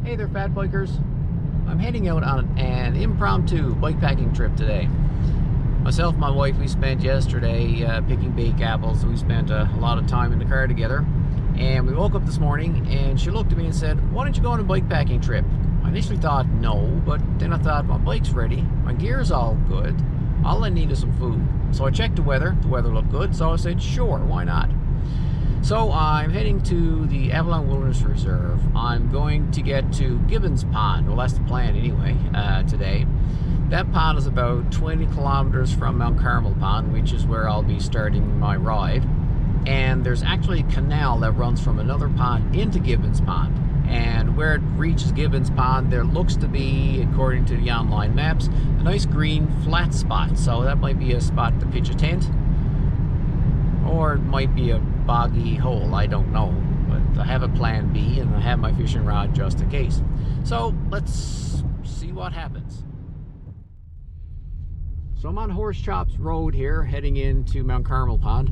Hey there, fat bikers. I'm heading out on an impromptu bikepacking trip today. Myself and my wife, we spent yesterday picking bake apples. We spent a lot of time in the car together. And we woke up this morning and she looked at me and said, "Why don't you go on a bikepacking trip?" I initially thought no, but then I thought my bike's ready, my gear's all good, all I need is some food. So I checked the weather looked good, so I said sure, why not? So I'm heading to the Avalon Wilderness Reserve. I'm going to get to Gibbons Pond. Well, that's the plan anyway, today. That pond is about 20 kilometers from Mount Carmel Pond, which is where I'll be starting my ride. And there's actually a canal that runs from another pond into Gibbons Pond. And where it reaches Gibbons Pond, there looks to be, according to the online maps, a nice green flat spot. So that might be a spot to pitch a tent. Or it might be a boggy hole, I don't know. But I have a plan B and I have my fishing rod just in case. So let's see what happens. So I'm on Horse Chops Road here, heading into Mount Carmel Pond.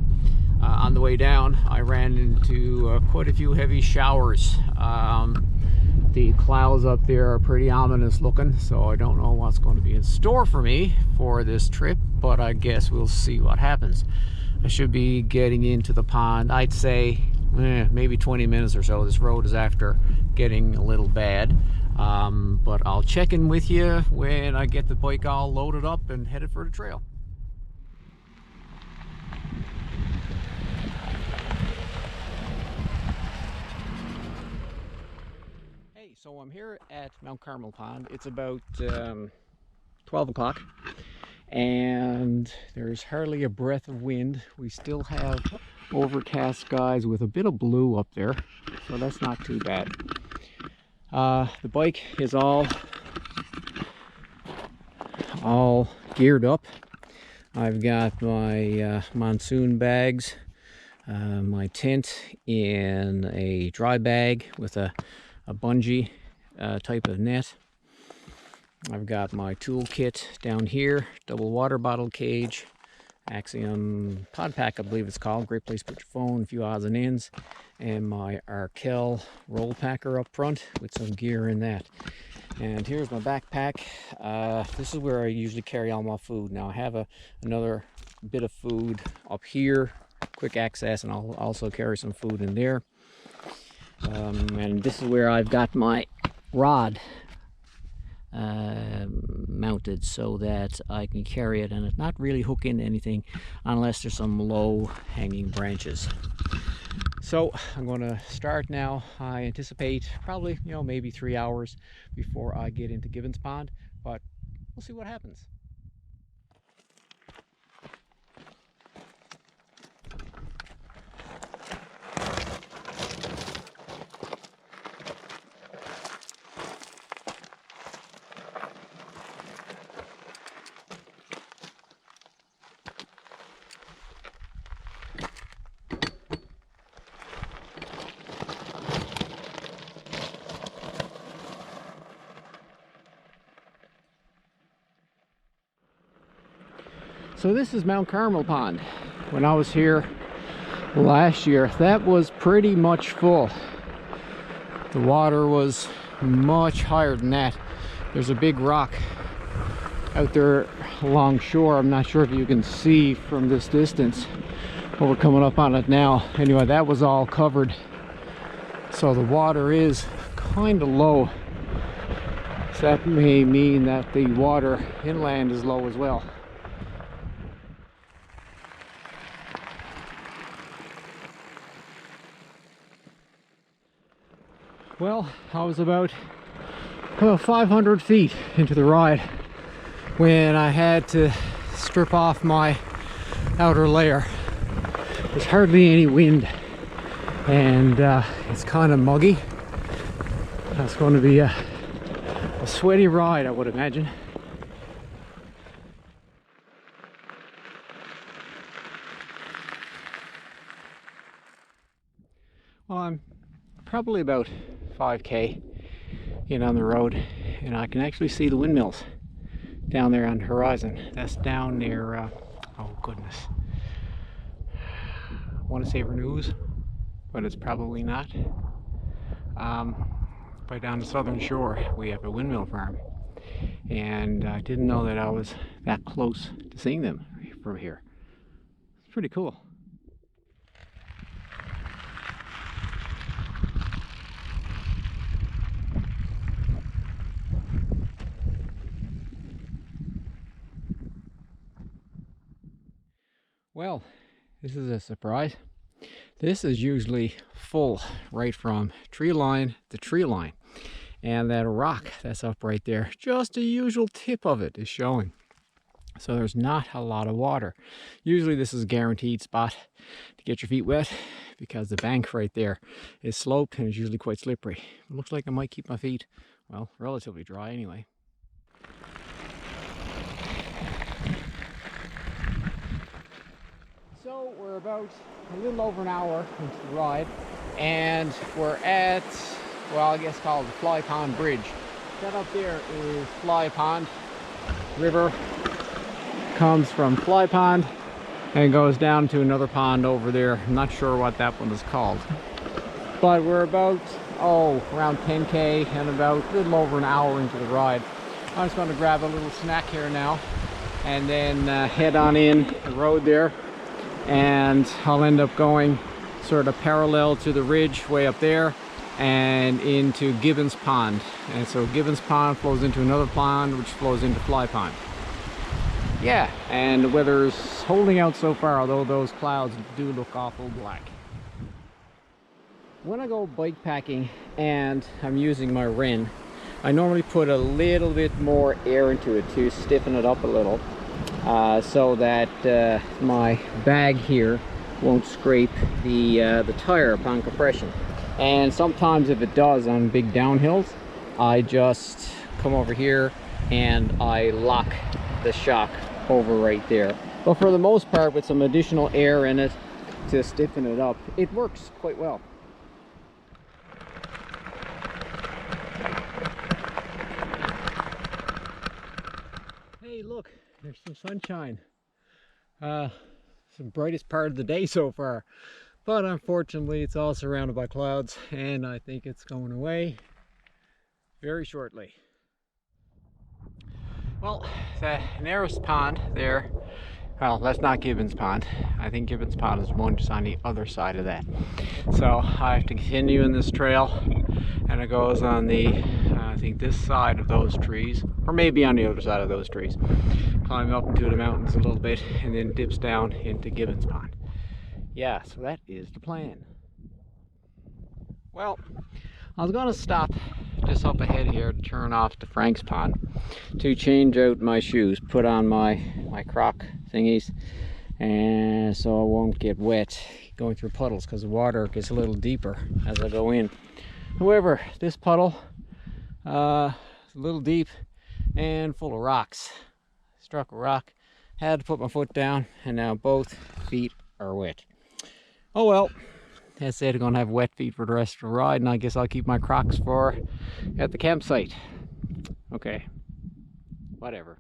On the way down, I ran into quite a few heavy showers. The clouds up there are pretty ominous looking, so I don't know what's going to be in store for me for this trip, but I guess we'll see what happens. I should be getting into the pond, I'd say, maybe 20 minutes or so. This road is after getting a little bad. But I'll check in with you when I get the bike all loaded up and headed for the trail. Hey, so I'm here at Mount Carmel Pond. It's about 12 o'clock and there's hardly a breath of wind. We still have overcast skies with a bit of blue up there, so that's not too bad. The bike is all geared up. I've got my monsoon bags, my tent in a dry bag with a bungee type of net. I've got my tool kit down here, double water bottle cage, Axiom pod pack, I believe it's called. Great place to put your phone, a few odds and ends, and my Arkell roll packer up front with some gear in that. And here's my backpack. This is where I usually carry all my food. Now I have another bit of food up here, quick access, and I'll also carry some food in there. And this is where I've got my rod mounted so that I can carry it and it's not really hook into anything unless there's some low hanging branches. So I'm going to start now. I anticipate probably, maybe 3 hours before I get into Gibbons Pond, but we'll see what happens. So this is Mount Carmel Pond. When I was here last year, that was pretty much full. The water was much higher than that. There's a big rock out there along shore. I'm not sure if you can see from this distance, but we're coming up on it now. Anyway, that was all covered. So the water is kind of low. So that may mean that the water inland is low as well. Well, I was about 500 feet into the ride when I had to strip off my outer layer. There's hardly any wind and it's kind of muggy. That's going to be a sweaty ride, I would imagine. Well, I'm probably about 5k in on the road and I can actually see the windmills down there on the horizon. That's down near oh goodness, I want to say Renews, but it's probably not. by down the southern shore, we have a windmill farm. And I didn't know that I was that close to seeing them from here. It's pretty cool. Well, this is a surprise. This is usually full right from tree line to tree line. And that rock that's up right there, just the usual tip of it is showing. So there's not a lot of water. Usually this is a guaranteed spot to get your feet wet because the bank right there is sloped and is usually quite slippery. It looks like I might keep my feet, well, relatively dry anyway. So we're about a little over an hour into the ride, and we're at, well, I guess called the Flyton Bridge. That up there is Fly Pond. River comes from Fly Pond and goes down to another pond over there. I'm not sure what that one is called. But we're about, around 10K and about a little over an hour into the ride. I'm just going to grab a little snack here now and then head on in the road there. And I'll end up going sort of parallel to the ridge way up there and into Gibbons Pond. And so Gibbons Pond flows into another pond which flows into Fly Pond. Yeah, and the weather's holding out so far, although those clouds do look awful black. When I go bike packing and I'm using my Wren, I normally put a little bit more air into it to stiffen it up a little. So that my bag here won't scrape the tire upon compression. And sometimes if it does on big downhills, I just come over here and I lock the shock over right there. But for the most part, with some additional air in it to stiffen it up, it works quite well. Hey, look, there's some sunshine. It's the brightest part of the day so far, but unfortunately it's all surrounded by clouds, and I think it's going away very shortly. Well, the nearest pond there, well, that's not Gibbons Pond. I think Gibbons Pond is one just on the other side of that. So I have to continue in this trail, and it goes on the, I think this side of those trees, or maybe on the other side of those trees. Climb up into the mountains a little bit, and then dips down into Gibbons Pond. Yeah, so that is the plan. Well, I was going to stop just up ahead here to turn off to Frank's Pond to change out my shoes, put on my Croc thingies, and so I won't get wet going through puddles because the water gets a little deeper as I go in. However, this puddle is a little deep and full of rocks. Struck a rock, had to put my foot down, and now both feet are wet. Oh well, as I said, I'm gonna have wet feet for the rest of the ride, and I guess I'll keep my Crocs for at the campsite. Okay, whatever.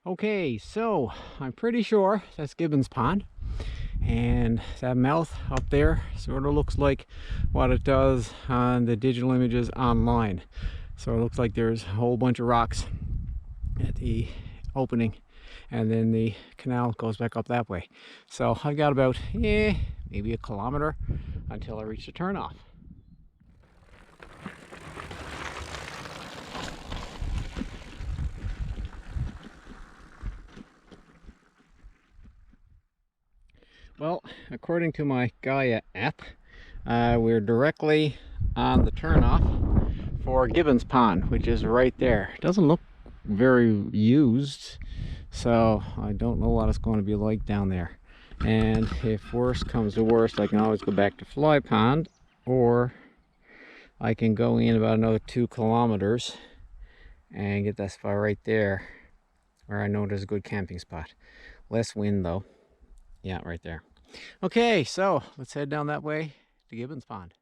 Okay, so I'm pretty sure that's Gibbons Pond, and that mouth up there sort of looks like what it does on the digital images online. So it looks like there's a whole bunch of rocks at the opening, and then the canal goes back up that way. So I've got about maybe a kilometer until I reach the turnoff. Well, according to my Gaia app, we're directly on the turnoff for Gibbons Pond, which is right there. It doesn't look very used, so I don't know what it's going to be like down there. And if worst comes to worst, I can always go back to Fly Pond, or I can go in about another 2 kilometers and get that spot right there where I know there's a good camping spot. Less wind though. Yeah, right there. Okay, so let's head down that way to Gibbons Pond.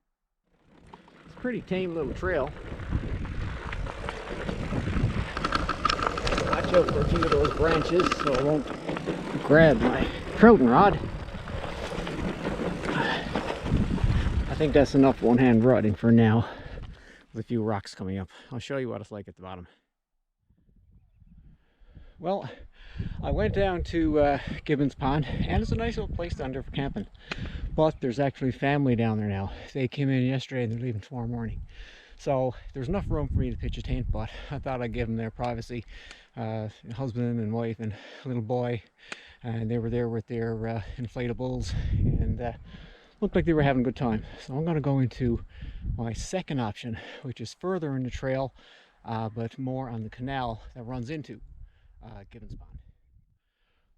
It's a pretty tame little trail. watch out for a few of those branches so I won't grab my trouting rod. I think that's enough one-hand riding for now, with a few rocks coming up. I'll show you what it's like at the bottom. Well, I went down to Gibbons Pond, and it's a nice little place down there for camping. But there's actually family down there now. They came in yesterday and they're leaving tomorrow morning. So there's enough room for me to pitch a tent, but I thought I'd give them their privacy. Husband and wife and little boy, and they were there with their inflatables, and looked like they were having a good time. So I'm going to go into my second option, which is further in the trail, but more on the canal that runs into Gibbons Pond.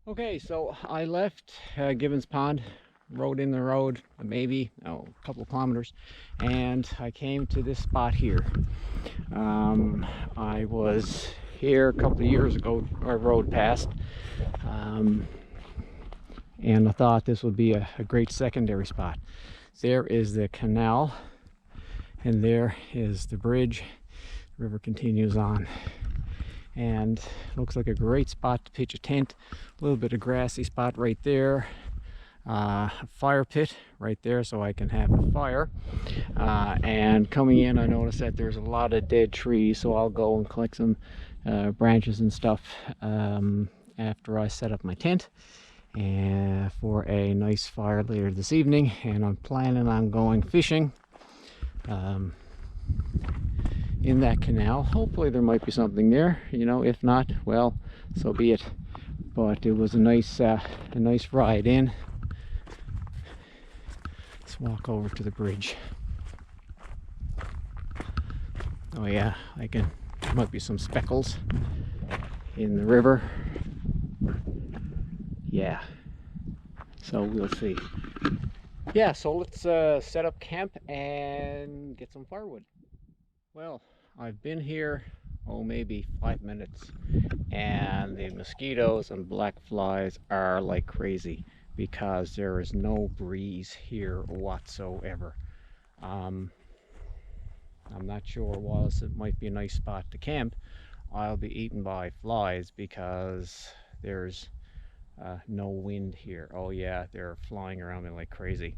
Okay, so I left Gibbons Pond, rode in the road maybe a couple of kilometers, and I came to this spot here. I was here a couple of years ago. I rode past, and I thought this would be a great secondary spot. There is the canal, and there is the bridge. The river continues on, and looks like a great spot to pitch a tent. A little bit of grassy spot right there, a fire pit right there so I can have a fire, and coming in I noticed that there's a lot of dead trees, so I'll go and collect some branches and stuff after I set up my tent and for a nice fire later this evening. And I'm planning on going fishing in that canal. Hopefully there might be something there, you know. If not, well, so be it. But it was a nice ride in. Let's walk over to the bridge. Oh yeah, there might be some speckles in the river. Yeah, so we'll see. Yeah, so let's set up camp and get some firewood. Well, I've been here, maybe 5 minutes, and the mosquitoes and black flies are like crazy because there is no breeze here whatsoever. I'm not sure, whilst it might be a nice spot to camp, I'll be eaten by flies because there's no wind here. Oh yeah, they're flying around me like crazy.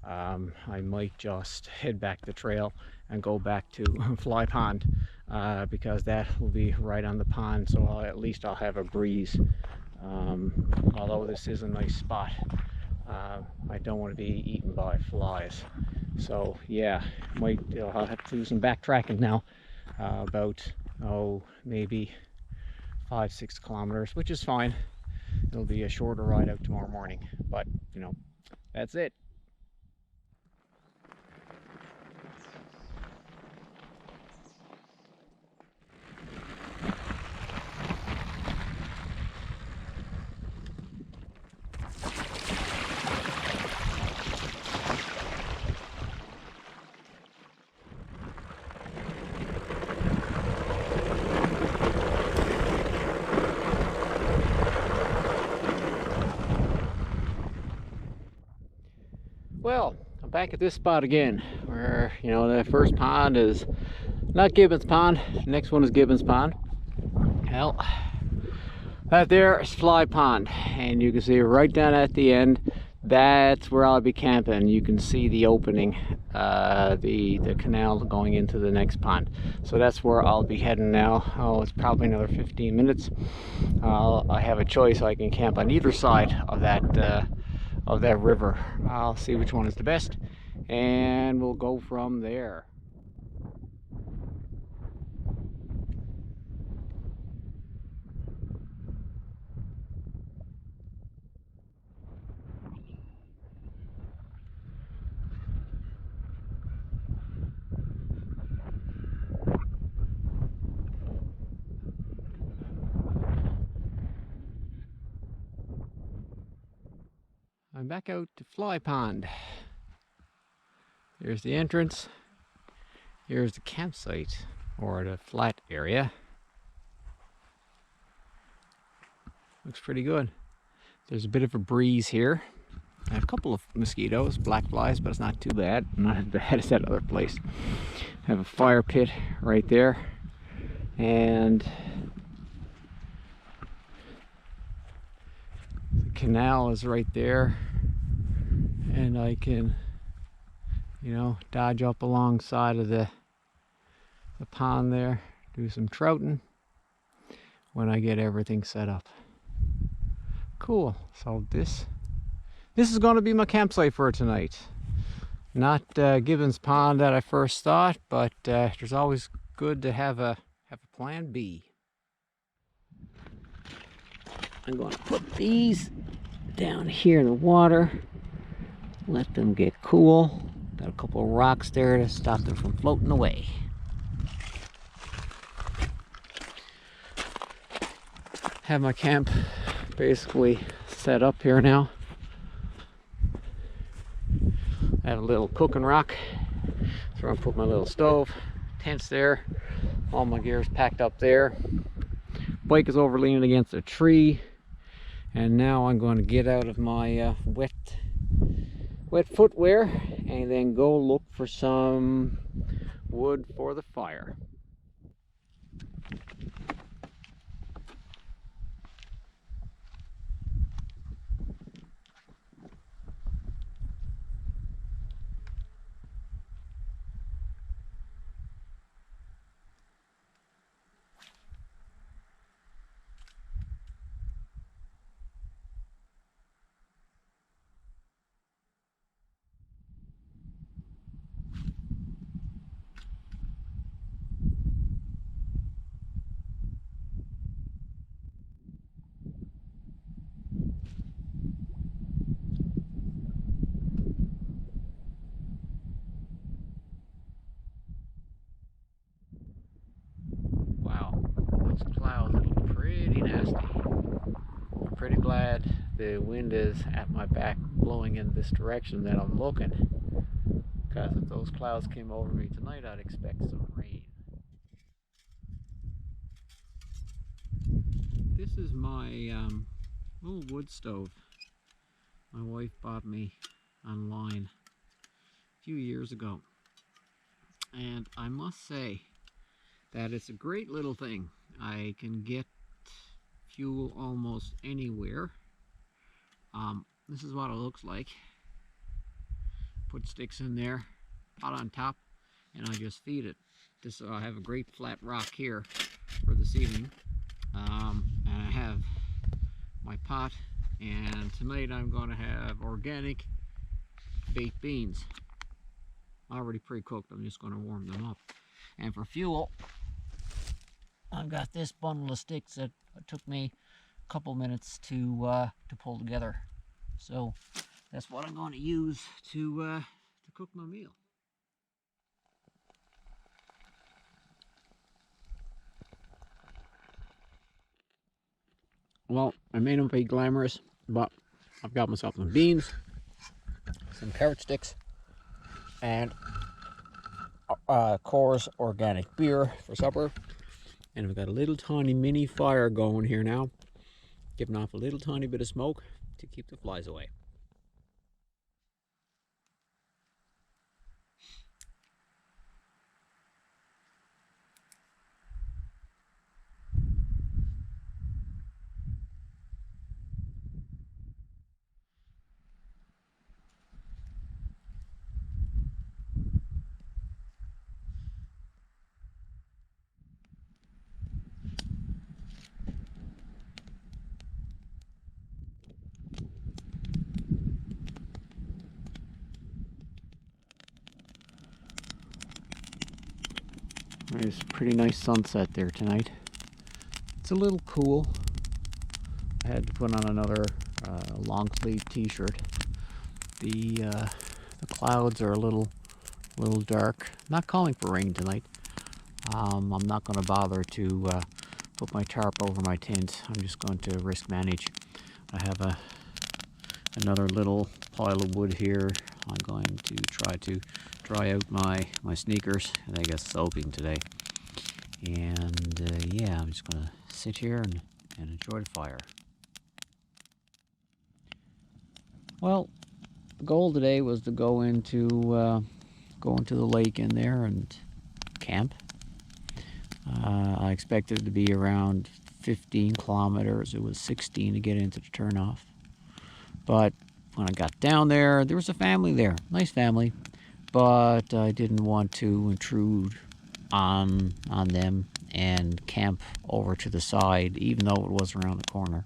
I might just head back the trail and go back to Fly Pond, because that will be right on the pond, so at least I'll have a breeze. Although this is a nice spot, I don't want to be eaten by flies. So yeah, I'll have to do some backtracking now, about maybe 5-6 kilometers, which is fine. It'll be a shorter ride out tomorrow morning, but you know, that's it. Well, I'm back at this spot again, where, you know, the first pond is not Gibbons Pond, the next one is Gibbons Pond. Well, that there is Fly Pond, and you can see right down at the end, that's where I'll be camping. You can see the opening, the canal going into the next pond. So that's where I'll be heading now. Oh, it's probably another 15 minutes. I have a choice. I can camp on either side of that river. I'll see which one is the best, and we'll go from there. I'm back out to Fly Pond. There's the entrance. Here's the campsite, or the flat area. Looks pretty good. There's a bit of a breeze here. I have a couple of mosquitoes, black flies, but it's not too bad. Not as bad as that other place. I have a fire pit right there, and canal is right there, and I can, you know, dodge up alongside of the pond there, do some trouting when I get everything set up. Cool. So this is going to be my campsite for tonight. Not Gibbons Pond that I first thought, but there's always good to have a plan B. I'm going to put these down here in the water, let them get cool. Got a couple of rocks there to stop them from floating away. Have my camp basically set up here now. I have a little cooking rock, so I'm gonna put my little stove, tents there, all my gear's packed up there. Bike is over leaning against a tree, and now I'm going to get out of my wet footwear and then go look for some wood for the fire. Clouds are pretty nasty. I'm pretty glad the wind is at my back blowing in this direction that I'm looking, because if those clouds came over me tonight, I'd expect some rain. This is my little wood stove my wife bought me online a few years ago, and I must say that it's a great little thing. I can get fuel almost anywhere. This is what it looks like. Put sticks in there, pot on top, and I just feed it. I have a great flat rock here for the seating, and I have my pot, and tonight I'm going to have organic baked beans, already pre-cooked. I'm just going to warm them up. And for fuel, I've got this bundle of sticks that took me a couple minutes to pull together. So that's what I'm going to use to cook my meal. Well, I may not be glamorous, but I've got myself some beans, some carrot sticks, and Coors organic beer for supper. And we've got a little tiny mini fire going here now, giving off a little tiny bit of smoke to keep the flies away. There's a pretty nice sunset there tonight. It's a little cool. I had to put on another long sleeve t-shirt. The clouds are a little dark. Not calling for rain tonight. I'm not going to bother to put my tarp over my tent. I'm just going to risk manage. I have another little pile of wood here. I'm going to try to dry out my sneakers. They got soaking today. And yeah, I'm just going to sit here and enjoy the fire. Well, the goal today was to go into the lake in there and camp. I expected it to be around 15 kilometers. It was 16 to get into the turnoff. But when I got down there, there was a family there, nice family, but I didn't want to intrude on them and camp over to the side, even though it was around the corner,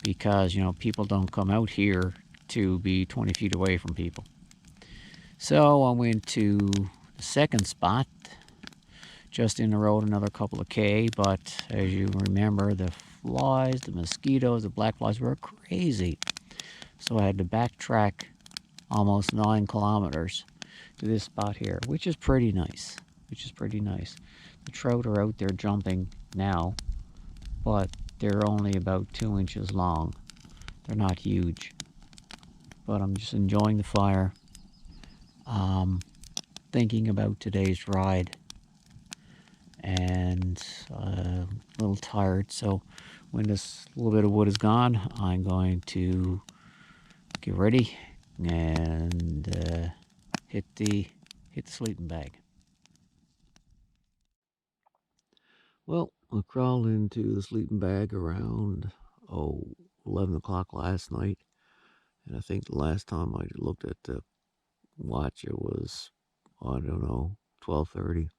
because people don't come out here to be 20 feet away from people. So I went to the second spot, just in the road, another couple of K, but as you remember, the flies, the mosquitoes, the black flies were crazy. So I had to backtrack almost 9 kilometers to this spot here, which is pretty nice. The trout are out there jumping now, but they're only about 2 inches long. They're not huge, but I'm just enjoying the fire, thinking about today's ride, and a little tired. So when this little bit of wood is gone, I'm going to get ready and hit the sleeping bag. Well, I crawled into the sleeping bag around 11 o'clock last night, and I think the last time I looked at the watch, it was, I don't know, 12:30.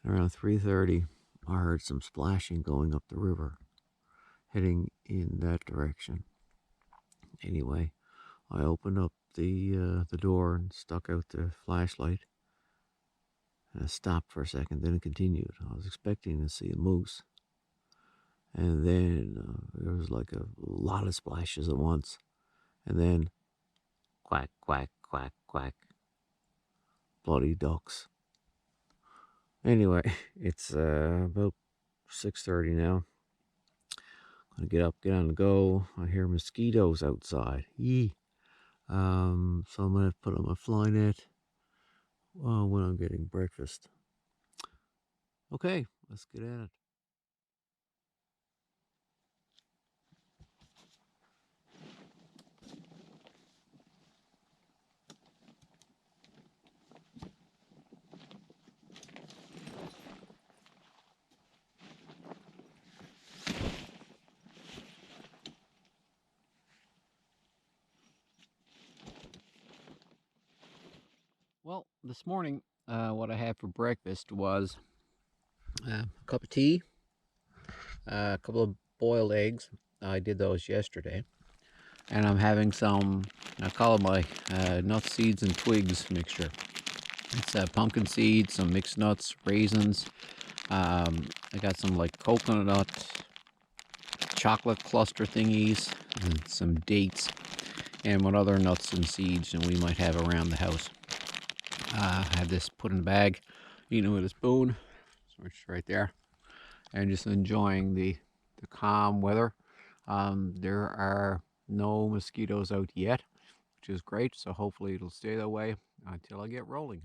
Around 3:30, I heard some splashing going up the river, heading in that direction. Anyway, I opened up the door and stuck out the flashlight. And I stopped for a second, then it continued. I was expecting to see a moose. And then there was like a lot of splashes at once. And then quack, quack, quack, quack. Bloody ducks. Anyway, it's about 6:30 now. I'm gonna get up, get on the go. I hear mosquitoes outside. Yee. So I'm gonna put on my fly net when I'm getting breakfast. Okay, let's get at it. Well, this morning, what I had for breakfast was a cup of tea, a couple of boiled eggs. I did those yesterday. And I'm having some, I call it my nuts, seeds, and twigs mixture. It's pumpkin seeds, some mixed nuts, raisins. I got some like coconut nut, chocolate cluster thingies, and some dates, and what other nuts and seeds we might have around the house. I had this put in a bag, eating it with a spoon, so it's right there, and just enjoying the calm weather. There are no mosquitoes out yet, which is great, so hopefully it'll stay that way until I get rolling.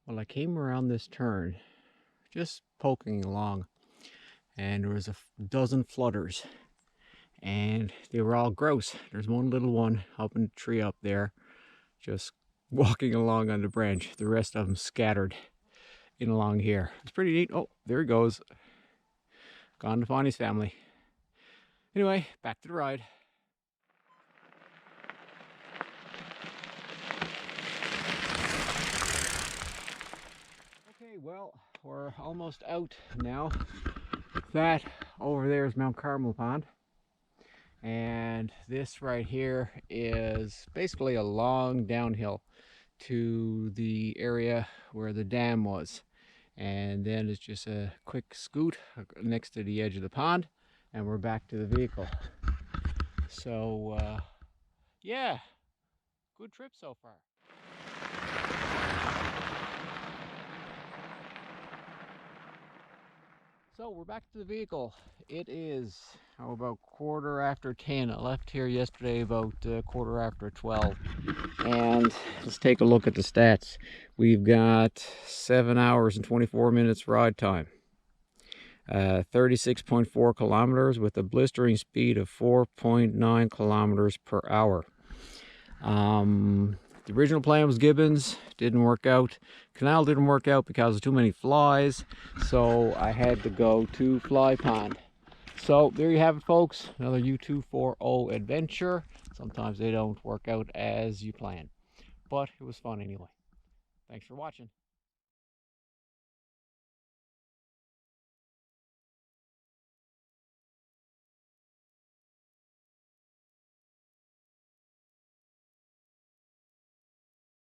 Well, I came around this turn, just poking along, and there was a dozen flutters, and they were all gross. There's one little one up in the tree up there, just walking along on the branch. The rest of them scattered in along here. It's pretty neat. Oh, there he goes. Gone to find his family. Anyway, back to the ride. Okay, well, we're almost out now. That over there is Mount Carmel Pond, and this right here is basically a long downhill to the area where the dam was, and then it's just a quick scoot next to the edge of the pond, and we're back to the vehicle. So yeah, good trip so far. So we're back to the vehicle. It is about 10:15. I left here yesterday about 12:15. And let's take a look at the stats. We've got 7 hours and 24 minutes ride time. 36.4 kilometers with a blistering speed of 4.9 kilometers per hour. The original plan was Gibbons, didn't work out. Canal didn't work out because of too many flies, so I had to go to Flyton Pond. So there you have it, folks, another U24O adventure. Sometimes they don't work out as you plan, but it was fun anyway. Thanks for watching.